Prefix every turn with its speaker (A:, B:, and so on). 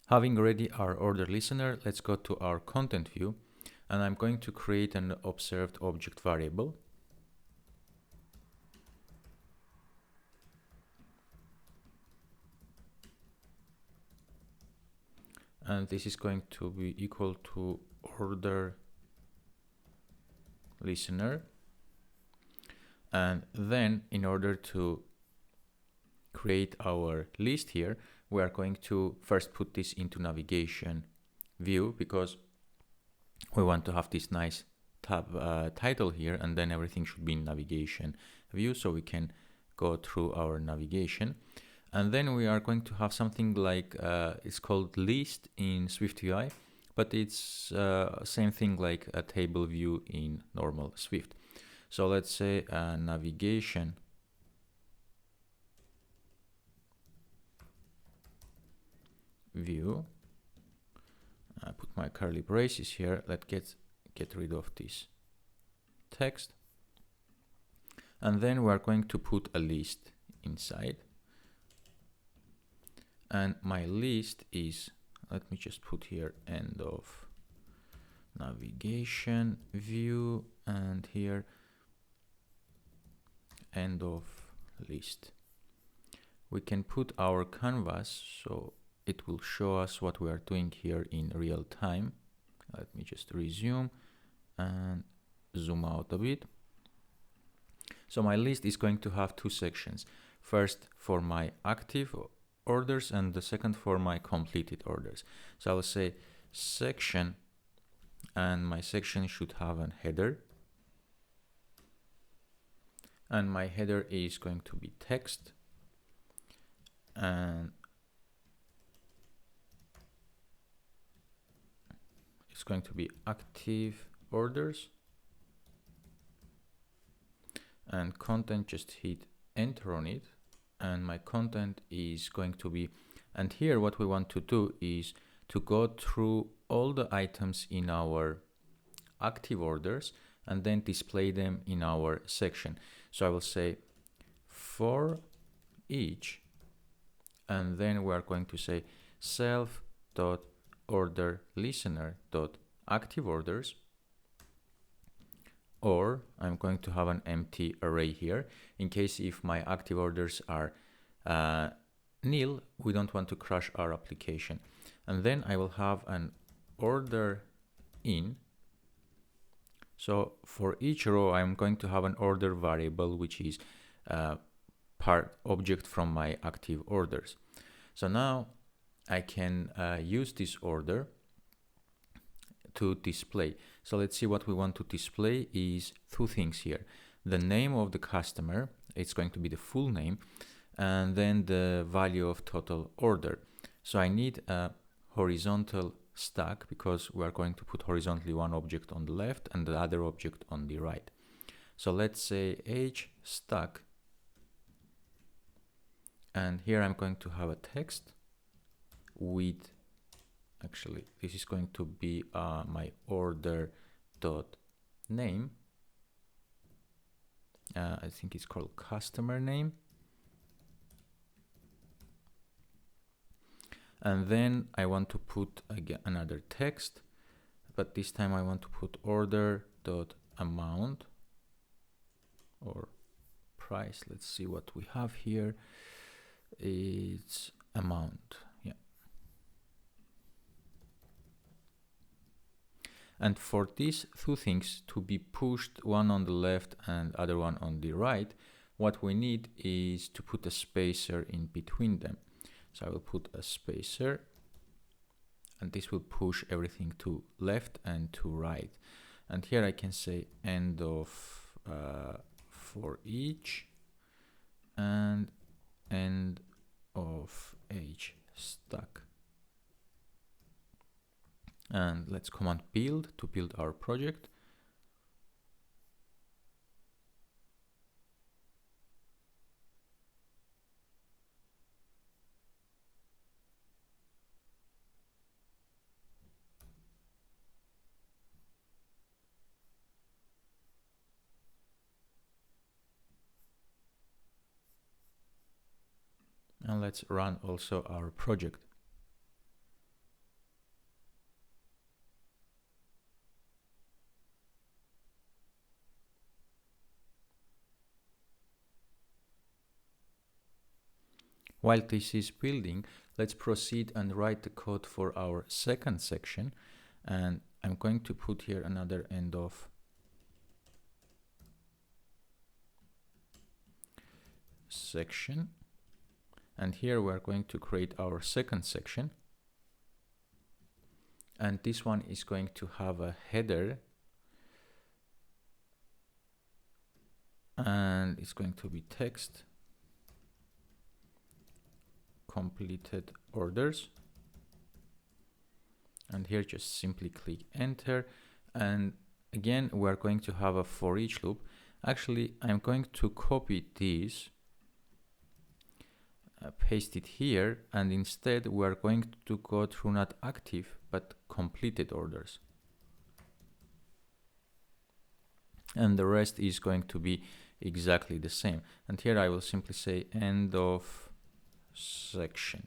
A: Having already our order listener, let's go to our content view, and I'm going to create an observed object variable. And this is going to be equal to order listener. And then in order to create our list here, we are going to first put this into navigation view, because we want to have this nice tab title here, and then everything should be in navigation view, so we can go through our navigation. And then we are going to have something like it's called list in SwiftUI, but it's same thing like a table view in normal Swift. So let's say navigation view. I put my curly braces here. Let's get rid of this text. And then we are going to put a list inside. And my list is, let me just put here end of navigation view, and here end of list. We can put our canvas so it will show us what we are doing here in real time. Let me just resume and zoom out a bit. So my list is going to have two sections. First for my active orders, and the second for my completed orders. So I'll say section, and my section should have a header. And my header is going to be text. And it's going to be active orders. And content, just hit enter on it. And my content is going to be, and here what we want to do is to go through all the items in our active orders and then display them in our section. So I will say for each, and then we are going to say self.orderListener.active orders, or I'm going to have an empty array here in case if my active orders are nil, we don't want to crash our application. And then I will have an order in. So for each row, I'm going to have an order variable, which is part object from my active orders. So now I can use this order to display. So let's see what we want to display is two things here. The name of the customer, it's going to be the full name, and then the value of total order. So I need a horizontal stack because we are going to put horizontally one object on the left and the other object on the right. So let's say h stack, and here I'm going to have a text with, actually this is going to be my order dot name. I think it's called customer name. And then I want to put again another text, but this time I want to put order dot amount or price. Let's see what we have here. It's amount. Yeah. And for these two things to be pushed, one on the left and other one on the right, what we need is to put a spacer in between them. So I will put a spacer, and this will push everything to left and to right. And here I can say end of for each and end of h stack. And let's command build to build our project. And let's run also our project. While this is building, let's proceed and write the code for our second section. And I'm going to put here another end of section. And here we're going to create our second section. And this one is going to have a header. And it's going to be text. Completed orders, and here just simply click enter, and again we're going to have a for each loop. Actually, I'm going to copy this, paste it here, and instead we're going to go through not active but completed orders, and the rest is going to be exactly the same. And here I will simply say end of section.